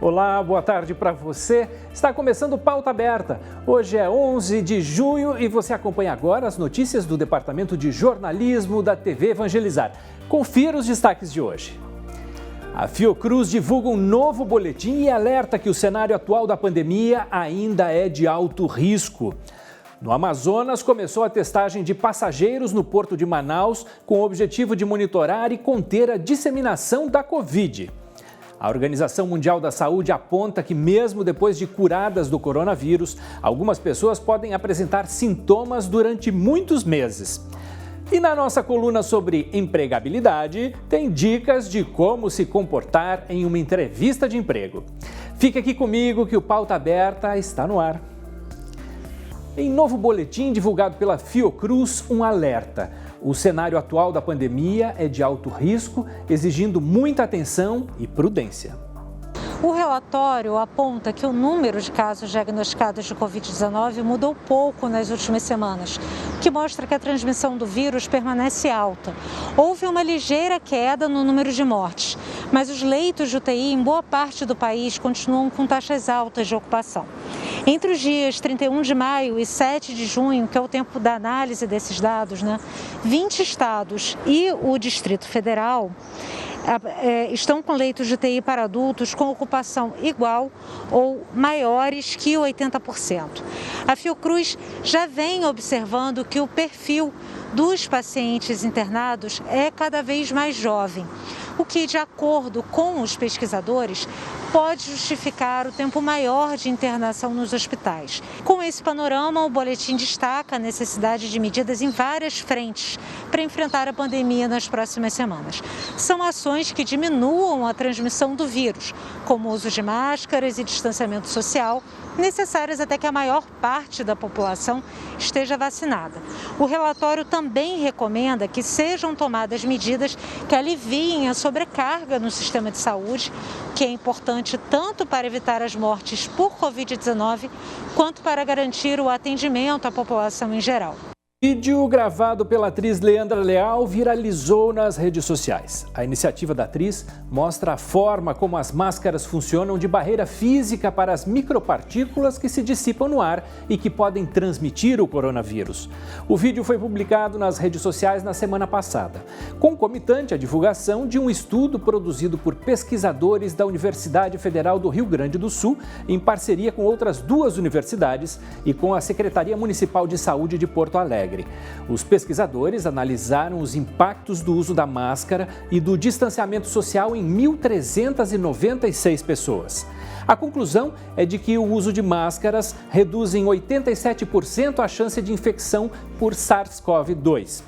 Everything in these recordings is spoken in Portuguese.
Olá, boa tarde para você. Está começando o Pauta Aberta. Hoje é 11 de junho e você acompanha agora as notícias do Departamento de Jornalismo da TV Evangelizar. Confira os destaques de hoje. A Fiocruz divulga um novo boletim e alerta que o cenário atual da pandemia ainda é de alto risco. No Amazonas, começou a testagem de passageiros no Porto de Manaus com o objetivo de monitorar e conter a disseminação da Covid. A Organização Mundial da Saúde aponta que, mesmo depois de curadas do coronavírus, algumas pessoas podem apresentar sintomas durante muitos meses. E na nossa coluna sobre empregabilidade, tem dicas de como se comportar em uma entrevista de emprego. Fique aqui comigo que o Pauta Aberta está no ar. Em novo boletim divulgado pela Fiocruz, um alerta. O cenário atual da pandemia é de alto risco, exigindo muita atenção e prudência. O relatório aponta que o número de casos diagnosticados de Covid-19 mudou pouco nas últimas semanas, o que mostra que a transmissão do vírus permanece alta. Houve uma ligeira queda no número de mortes, mas os leitos de UTI em boa parte do país continuam com taxas altas de ocupação. Entre os dias 31 de maio e 7 de junho, que é o tempo da análise desses dados, 20 estados e o Distrito Federal estão com leitos de UTI para adultos com ocupação igual ou maiores que 80%. A Fiocruz já vem observando que o perfil dos pacientes internados é cada vez mais jovem, o que, de acordo com os pesquisadores, pode justificar o tempo maior de internação nos hospitais. Com esse panorama, o boletim destaca a necessidade de medidas em várias frentes para enfrentar a pandemia nas próximas semanas. São ações que diminuam a transmissão do vírus, como o uso de máscaras e distanciamento social, necessárias até que a maior parte da população esteja vacinada. O relatório também recomenda que sejam tomadas medidas que aliviem a sobrecarga no sistema de saúde, que é importante tanto para evitar as mortes por Covid-19, quanto para garantir o atendimento à população em geral. O vídeo gravado pela atriz Leandra Leal viralizou nas redes sociais. A iniciativa da atriz mostra a forma como as máscaras funcionam de barreira física para as micropartículas que se dissipam no ar e que podem transmitir o coronavírus. O vídeo foi publicado nas redes sociais na semana passada, concomitante à divulgação de um estudo produzido por pesquisadores da Universidade Federal do Rio Grande do Sul, em parceria com outras duas universidades e com a Secretaria Municipal de Saúde de Porto Alegre. Os pesquisadores analisaram os impactos do uso da máscara e do distanciamento social em 1.396 pessoas. A conclusão é de que o uso de máscaras reduz em 87% a chance de infecção por SARS-CoV-2.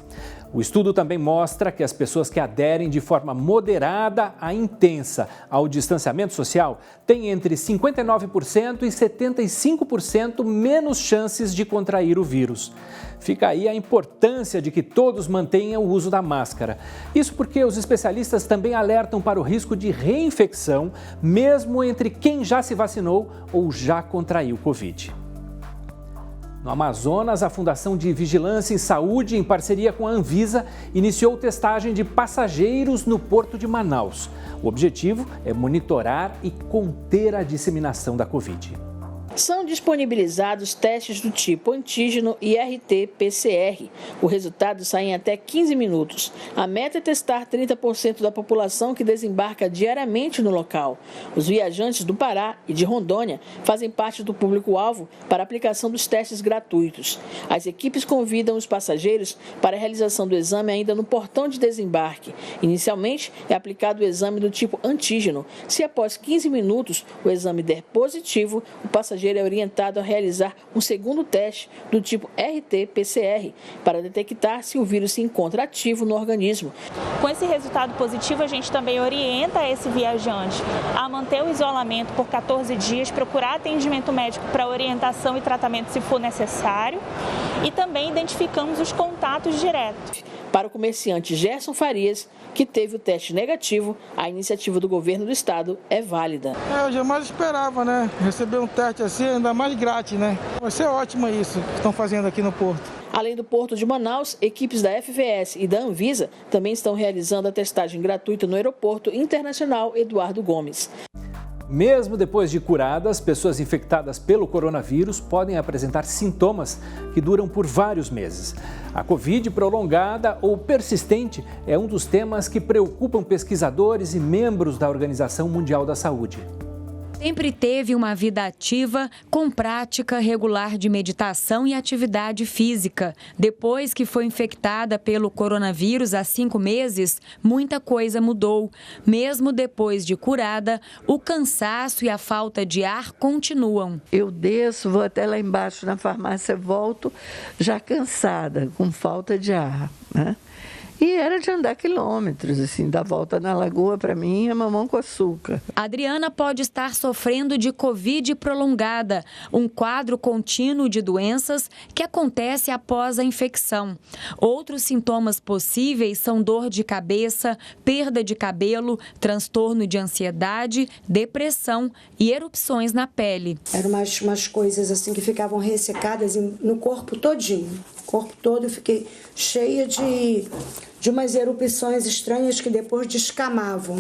O estudo também mostra que as pessoas que aderem de forma moderada a intensa ao distanciamento social têm entre 59% e 75% menos chances de contrair o vírus. Fica aí a importância de que todos mantenham o uso da máscara. Isso porque os especialistas também alertam para o risco de reinfecção, mesmo entre quem já se vacinou ou já contraiu Covid. No Amazonas, a Fundação de Vigilância em Saúde, em parceria com a Anvisa, iniciou testagem de passageiros no Porto de Manaus. O objetivo é monitorar e conter a disseminação da Covid. São disponibilizados testes do tipo antígeno e RT-PCR. O resultado sai em até 15 minutos. A meta é testar 30% da população que desembarca diariamente no local. Os viajantes do Pará e de Rondônia fazem parte do público-alvo para a aplicação dos testes gratuitos. As equipes convidam os passageiros para a realização do exame ainda no portão de desembarque. Inicialmente, é aplicado o exame do tipo antígeno. Se após 15 minutos o exame der positivo, o passageiro é orientado a realizar um segundo teste do tipo RT-PCR para detectar se o vírus se encontra ativo no organismo. Com esse resultado positivo, a gente também orienta esse viajante a manter o isolamento por 14 dias, procurar atendimento médico para orientação e tratamento se for necessário e também identificamos os contatos diretos. Para o comerciante Gerson Farias, que teve o teste negativo, a iniciativa do governo do estado é válida. Eu jamais esperava, receber um teste assim, ainda mais grátis, Vai ser ótimo isso que estão fazendo aqui no Porto. Além do Porto de Manaus, equipes da FVS e da Anvisa também estão realizando a testagem gratuita no Aeroporto Internacional Eduardo Gomes. Mesmo depois de curadas, pessoas infectadas pelo coronavírus podem apresentar sintomas que duram por vários meses. A Covid prolongada ou persistente é um dos temas que preocupam pesquisadores e membros da Organização Mundial da Saúde. Sempre teve uma vida ativa, com prática regular de meditação e atividade física. Depois que foi infectada pelo coronavírus há 5 meses, muita coisa mudou. Mesmo depois de curada, o cansaço e a falta de ar continuam. Eu desço, vou até lá embaixo na farmácia, volto já cansada, com falta de ar, né? E era de andar quilômetros, assim, da volta na lagoa, para mim, é mamão com açúcar. Adriana pode estar sofrendo de Covid prolongada, um quadro contínuo de doenças que acontece após a infecção. Outros sintomas possíveis são dor de cabeça, perda de cabelo, transtorno de ansiedade, depressão e erupções na pele. Eram umas coisas assim que ficavam ressecadas no corpo todinho. O corpo todo eu fiquei cheia de umas erupções estranhas que depois descamavam.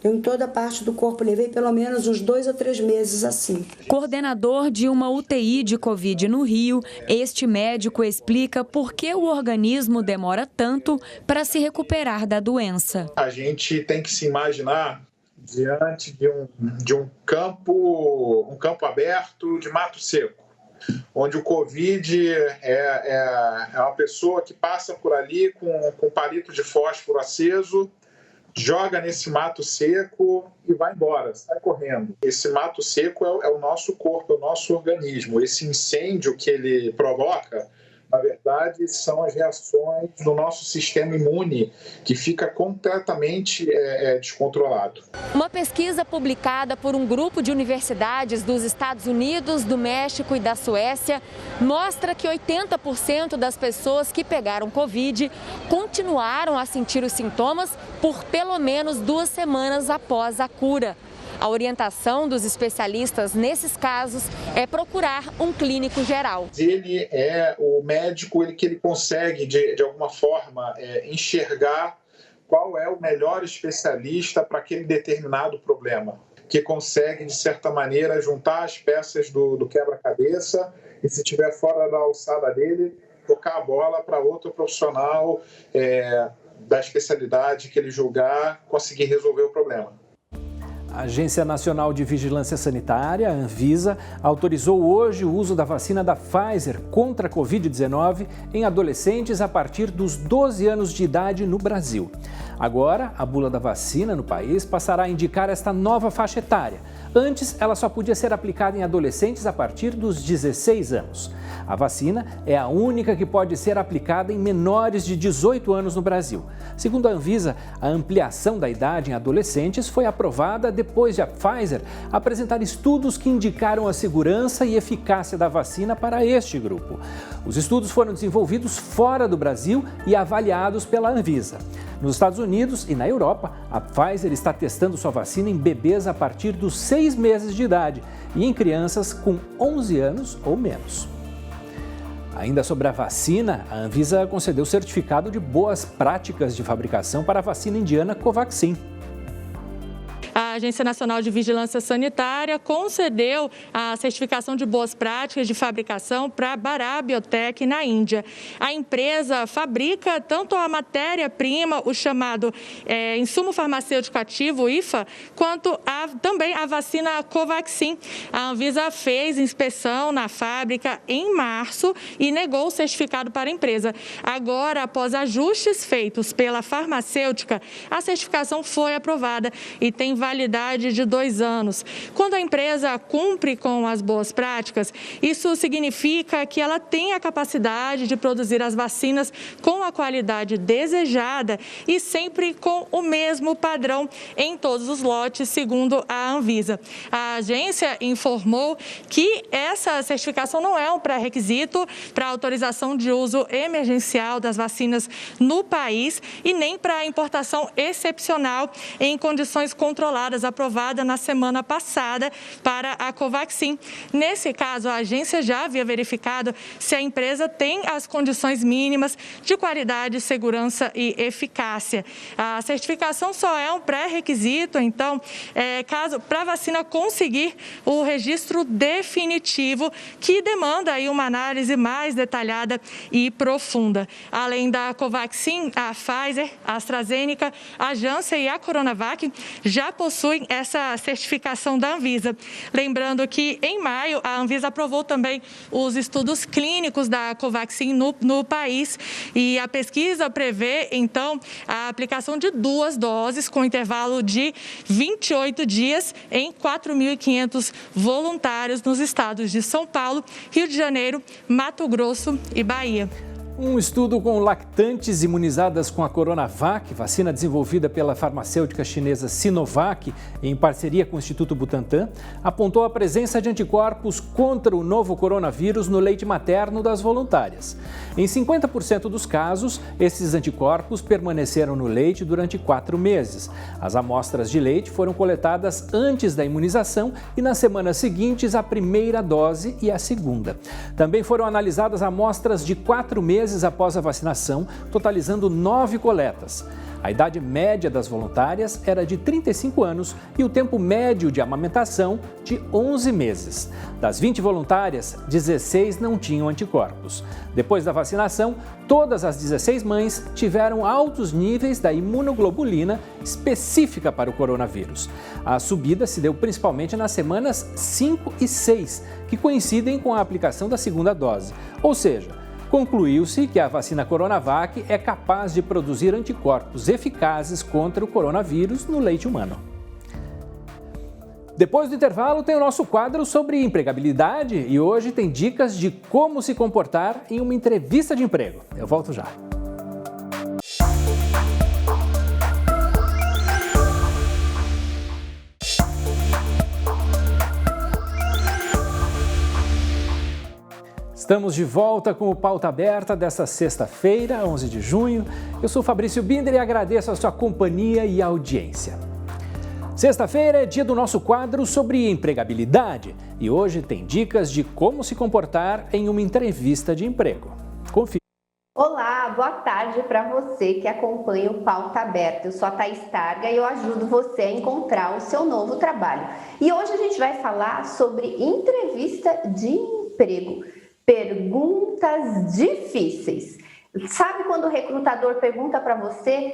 Eu, em toda parte do corpo, levei pelo menos uns 2 ou 3 meses assim. Coordenador de uma UTI de Covid no Rio, este médico explica por que o organismo demora tanto para se recuperar da doença. A gente tem que se imaginar diante de um campo aberto de mato seco, onde o Covid é uma pessoa que passa por ali com palito de fósforo aceso, joga nesse mato seco e vai embora, sai correndo. Esse mato seco é o nosso corpo, é o nosso organismo. Esse incêndio que ele provoca, na verdade, são as reações do nosso sistema imune, que fica completamente descontrolado. Uma pesquisa publicada por um grupo de universidades dos Estados Unidos, do México e da Suécia mostra que 80% das pessoas que pegaram Covid continuaram a sentir os sintomas por pelo menos 2 semanas após a cura. A orientação dos especialistas nesses casos é procurar um clínico geral. Ele é o médico que ele consegue, de alguma forma, enxergar qual é o melhor especialista para aquele determinado problema, que consegue, de certa maneira, juntar as peças do quebra-cabeça e, se estiver fora da alçada dele, tocar a bola para outro profissional da especialidade que ele julgar conseguir resolver o problema. A Agência Nacional de Vigilância Sanitária, a Anvisa, autorizou hoje o uso da vacina da Pfizer contra a Covid-19 em adolescentes a partir dos 12 anos de idade no Brasil. Agora, a bula da vacina no país passará a indicar esta nova faixa etária. Antes, ela só podia ser aplicada em adolescentes a partir dos 16 anos. A vacina é a única que pode ser aplicada em menores de 18 anos no Brasil. Segundo a Anvisa, a ampliação da idade em adolescentes foi aprovada depois de a Pfizer apresentar estudos que indicaram a segurança e eficácia da vacina para este grupo. Os estudos foram desenvolvidos fora do Brasil e avaliados pela Anvisa. Nos Estados Unidos e na Europa, a Pfizer está testando sua vacina em bebês a partir dos 6 meses de idade e em crianças com 11 anos ou menos. Ainda sobre a vacina, a Anvisa concedeu certificado de boas práticas de fabricação para a vacina indiana Covaxin. A Agência Nacional de Vigilância Sanitária concedeu a certificação de boas práticas de fabricação para a Bharat Biotech na Índia. A empresa fabrica tanto a matéria-prima, o chamado insumo farmacêutico ativo, IFA, quanto também a vacina Covaxin. A Anvisa fez inspeção na fábrica em março e negou o certificado para a empresa. Agora, após ajustes feitos pela farmacêutica, a certificação foi aprovada e tem validade de 2 anos. Quando a empresa cumpre com as boas práticas, isso significa que ela tem a capacidade de produzir as vacinas com a qualidade desejada e sempre com o mesmo padrão em todos os lotes, segundo a Anvisa. A agência informou que essa certificação não é um pré-requisito para a autorização de uso emergencial das vacinas no país e nem para a importação excepcional em condições controladas isoladas aprovada na semana passada para a Covaxin. Nesse caso, a agência já havia verificado se a empresa tem as condições mínimas de qualidade, segurança e eficácia. A certificação só é um pré-requisito, então, caso para a vacina conseguir o registro definitivo, que demanda aí uma análise mais detalhada e profunda. Além da Covaxin, a Pfizer, a AstraZeneca, a Janssen e a Coronavac já possuem essa certificação da Anvisa. Lembrando que em maio a Anvisa aprovou também os estudos clínicos da Covaxin no país e a pesquisa prevê então a aplicação de 2 doses com intervalo de 28 dias em 4.500 voluntários nos estados de São Paulo, Rio de Janeiro, Mato Grosso e Bahia. Um estudo com lactantes imunizadas com a Coronavac, vacina desenvolvida pela farmacêutica chinesa Sinovac, em parceria com o Instituto Butantan, apontou a presença de anticorpos contra o novo coronavírus no leite materno das voluntárias. Em 50% dos casos, esses anticorpos permaneceram no leite durante 4 meses. As amostras de leite foram coletadas antes da imunização e nas semanas seguintes a primeira dose e a segunda. Também foram analisadas amostras de 4 meses após a vacinação, totalizando 9 coletas. A idade média das voluntárias era de 35 anos e o tempo médio de amamentação de 11 meses. Das 20 voluntárias, 16 não tinham anticorpos. Depois da vacinação, todas as 16 mães tiveram altos níveis da imunoglobulina específica para o coronavírus. A subida se deu principalmente nas semanas 5 e 6, que coincidem com a aplicação da segunda dose. Ou seja, concluiu-se que a vacina Coronavac é capaz de produzir anticorpos eficazes contra o coronavírus no leite humano. Depois do intervalo tem o nosso quadro sobre empregabilidade e hoje tem dicas de como se comportar em uma entrevista de emprego. Eu volto já. Estamos de volta com o Pauta Aberta desta sexta-feira, 11 de junho. Eu sou Fabrício Binder e agradeço a sua companhia e audiência. Sexta-feira é dia do nosso quadro sobre empregabilidade e hoje tem dicas de como se comportar em uma entrevista de emprego. Confira. Olá, boa tarde para você que acompanha o Pauta Aberta. Eu sou a Thaís Targa e eu ajudo você a encontrar o seu novo trabalho. E hoje a gente vai falar sobre entrevista de emprego. Perguntas difíceis. Sabe quando o recrutador pergunta para você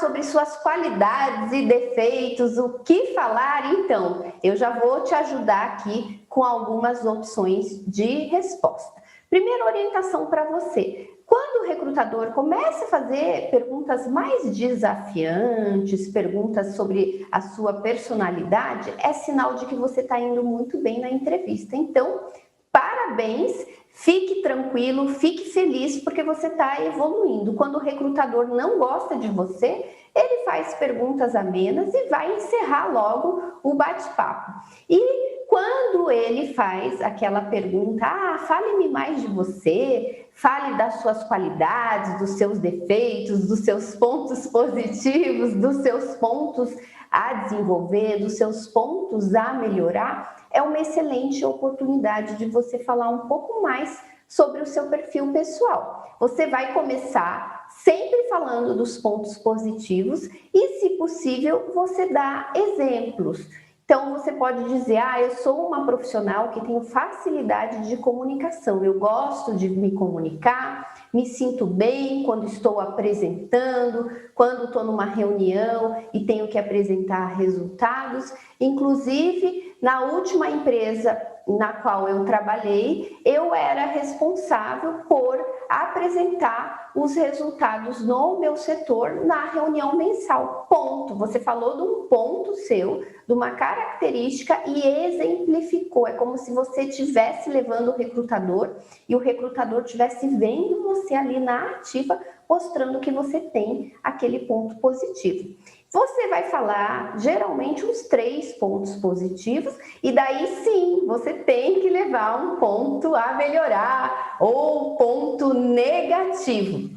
sobre suas qualidades e defeitos, o que falar? Então, eu já vou te ajudar aqui com algumas opções de resposta. Primeira orientação para você. Quando o recrutador começa a fazer perguntas mais desafiantes, perguntas sobre a sua personalidade, é sinal de que você está indo muito bem na entrevista. Então, parabéns, fique tranquilo, fique feliz porque você está evoluindo. Quando o recrutador não gosta de você, ele faz perguntas amenas e vai encerrar logo o bate-papo. E quando ele faz aquela pergunta, fale-me mais de você, fale das suas qualidades, dos seus defeitos, dos seus pontos positivos, dos seus pontos a desenvolver, dos seus pontos a melhorar, é uma excelente oportunidade de você falar um pouco mais sobre o seu perfil pessoal. Você vai começar sempre falando dos pontos positivos e, se possível, você dá exemplos. Então, você pode dizer, eu sou uma profissional que tenho facilidade de comunicação, eu gosto de me comunicar, me sinto bem quando estou apresentando, quando estou numa reunião e tenho que apresentar resultados. Inclusive, na última empresa na qual eu trabalhei, eu era responsável por apresentar os resultados no meu setor na reunião mensal. Ponto. Você falou de um ponto seu, de uma característica e exemplificou. É como se você estivesse levando o recrutador e o recrutador estivesse vendo você ali na ativa, mostrando que você tem aquele ponto positivo. Você vai falar geralmente uns 3 pontos positivos e daí sim, você tem que levar um ponto a melhorar ou ponto negativo.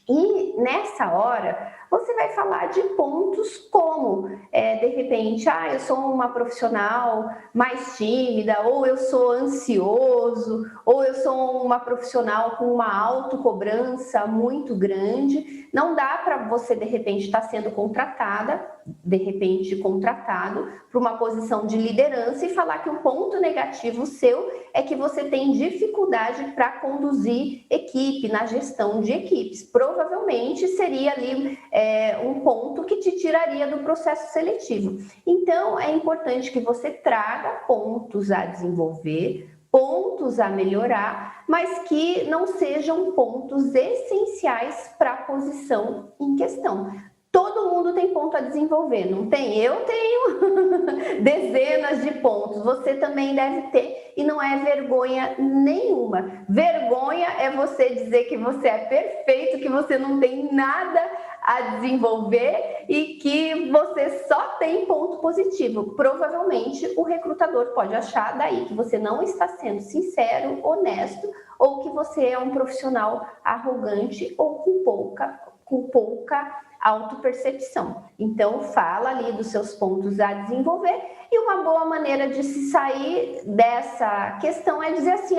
E nessa hora, você vai falar de pontos como, de repente, eu sou uma profissional mais tímida, ou eu sou ansioso, ou eu sou uma profissional com uma autocobrança muito grande. Não dá para você, de repente, estar sendo contratado para uma posição de liderança e falar que um ponto negativo seu é que você tem dificuldade para conduzir equipe, na gestão de equipes. Provavelmente seria ali um ponto que te tiraria do processo seletivo. Então, é importante que você traga pontos a desenvolver, pontos a melhorar, mas que não sejam pontos essenciais para a posição em questão. Todo mundo tem ponto a desenvolver, não tem? Eu tenho dezenas de pontos, você também deve ter, e não é vergonha nenhuma. Vergonha é você dizer que você é perfeito, que você não tem nada a desenvolver e que você só tem ponto positivo. Provavelmente o recrutador pode achar daí que você não está sendo sincero, honesto, ou que você é um profissional arrogante ou com pouca autopercepção. Então, fala ali dos seus pontos a desenvolver, e uma boa maneira de se sair dessa questão é dizer assim,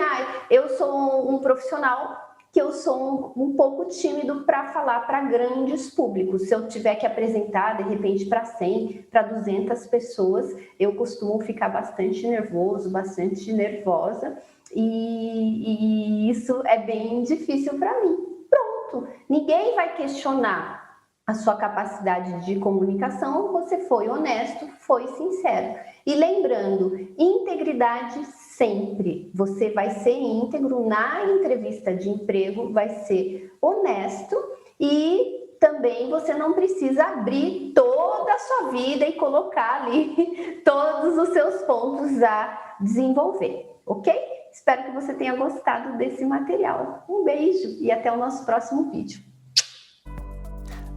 eu sou um profissional que eu sou um pouco tímido para falar para grandes públicos. Se eu tiver que apresentar, de repente, para 100, para 200 pessoas, eu costumo ficar bastante nervoso, bastante nervosa, e isso é bem difícil para mim. Pronto, ninguém vai questionar a sua capacidade de comunicação, você foi honesto, foi sincero. E lembrando, integridade sempre. Você vai ser íntegro na entrevista de emprego, vai ser honesto, e também você não precisa abrir toda a sua vida e colocar ali todos os seus pontos a desenvolver, ok? Espero que você tenha gostado desse material. Um beijo e até o nosso próximo vídeo.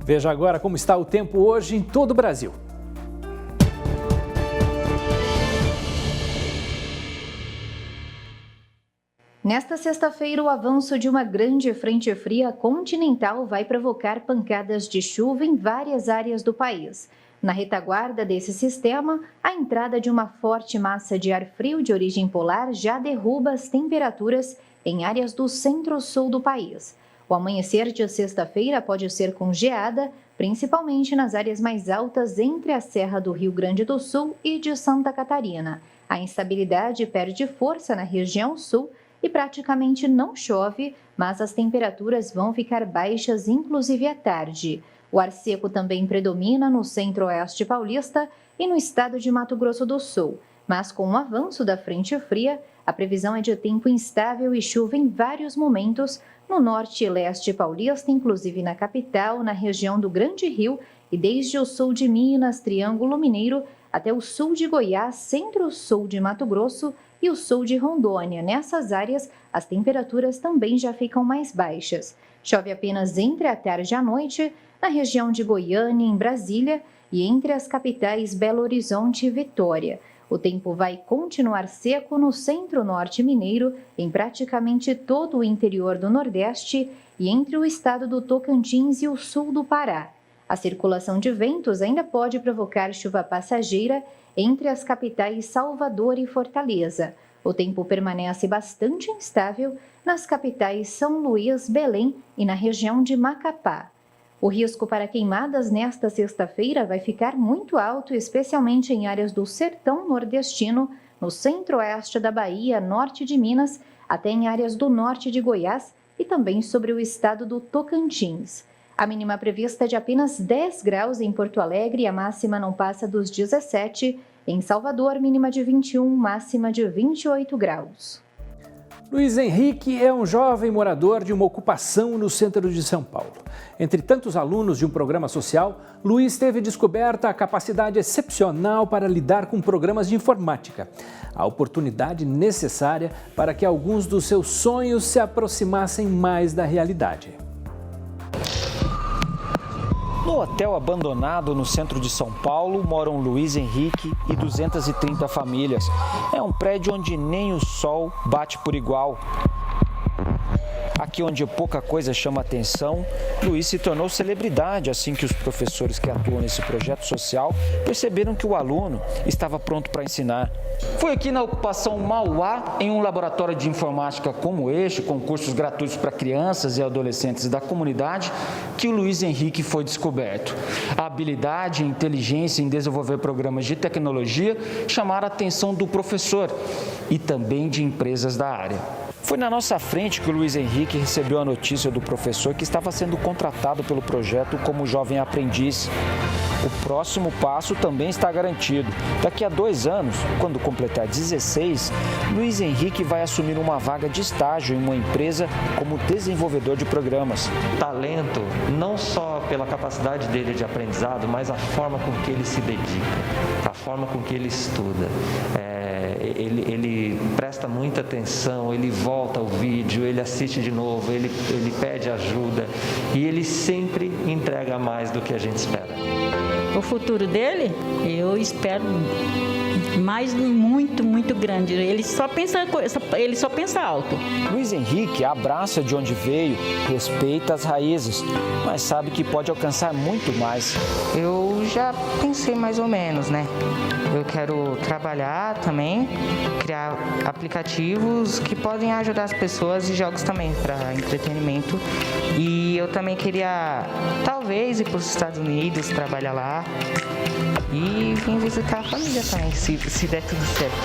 Veja agora como está o tempo hoje em todo o Brasil. Nesta sexta-feira, o avanço de uma grande frente fria continental vai provocar pancadas de chuva em várias áreas do país. Na retaguarda desse sistema, a entrada de uma forte massa de ar frio de origem polar já derruba as temperaturas em áreas do centro-sul do país. O amanhecer de sexta-feira pode ser com geada, principalmente nas áreas mais altas entre a Serra do Rio Grande do Sul e de Santa Catarina. A instabilidade perde força na região sul e praticamente não chove, mas as temperaturas vão ficar baixas, inclusive à tarde. O ar seco também predomina no centro-oeste paulista e no estado de Mato Grosso do Sul. Mas com o avanço da frente fria, a previsão é de tempo instável e chuva em vários momentos no norte e leste paulista, inclusive na capital, na região do Grande Rio e desde o sul de Minas, Triângulo Mineiro, até o sul de Goiás, centro-sul de Mato Grosso e o sul de Rondônia. Nessas áreas, as temperaturas também já ficam mais baixas. Chove apenas entre a tarde e a noite, na região de Goiânia, em Brasília, e entre as capitais Belo Horizonte e Vitória. O tempo vai continuar seco no centro-norte mineiro, em praticamente todo o interior do Nordeste e entre o estado do Tocantins e o sul do Pará. A circulação de ventos ainda pode provocar chuva passageira entre as capitais Salvador e Fortaleza. O tempo permanece bastante instável nas capitais São Luís, Belém e na região de Macapá. O risco para queimadas nesta sexta-feira vai ficar muito alto, especialmente em áreas do sertão nordestino, no centro-oeste da Bahia, norte de Minas, até em áreas do norte de Goiás e também sobre o estado do Tocantins. A mínima prevista é de apenas 10 graus em Porto Alegre e a máxima não passa dos 17. Em Salvador, mínima de 21, máxima de 28 graus. Luiz Henrique é um jovem morador de uma ocupação no centro de São Paulo. Entre tantos alunos de um programa social, Luiz teve descoberta a capacidade excepcional para lidar com programas de informática. A oportunidade necessária para que alguns dos seus sonhos se aproximassem mais da realidade. No hotel abandonado no centro de São Paulo, moram Luiz Henrique e 230 famílias. É um prédio onde nem o sol bate por igual. Aqui onde pouca coisa chama atenção, Luiz se tornou celebridade assim que os professores que atuam nesse projeto social perceberam que o aluno estava pronto para ensinar. Foi aqui na ocupação Mauá, em um laboratório de informática como este, com cursos gratuitos para crianças e adolescentes da comunidade, que o Luiz Henrique foi descoberto. A habilidade e inteligência em desenvolver programas de tecnologia chamaram a atenção do professor e também de empresas da área. Foi na nossa frente que o Luiz Henrique recebeu a notícia do professor que estava sendo contratado pelo projeto como jovem aprendiz. O próximo passo também está garantido. Daqui a 2 anos, quando completar 16, Luiz Henrique vai assumir uma vaga de estágio em uma empresa como desenvolvedor de programas. Talento, não só pela capacidade dele de aprendizado, mas a forma com que ele se dedica, a forma com que ele estuda. Ele presta muita atenção, ele volta ao vídeo, ele assiste de novo, ele pede ajuda e ele sempre entrega mais do que a gente espera. O futuro dele, eu espero mais muito grande. Ele só pensa alto. Luiz Henrique abraça de onde veio, respeita as raízes, mas sabe que pode alcançar muito mais. Eu já pensei mais ou menos, né? Eu quero trabalhar também, criar aplicativos que podem ajudar as pessoas e jogos também para entretenimento. E eu também queria, talvez, ir para os Estados Unidos, trabalhar lá e vir visitar a família também, se der tudo certo.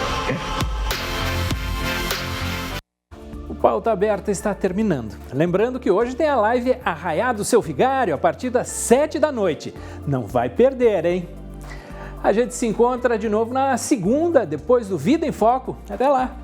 O Pauta Aberta está terminando. Lembrando que hoje tem a live Arraiá do Seu Vigário, a partir das 7 da noite. Não vai perder, hein? A gente se encontra de novo na segunda, depois do Vida em Foco. Até lá!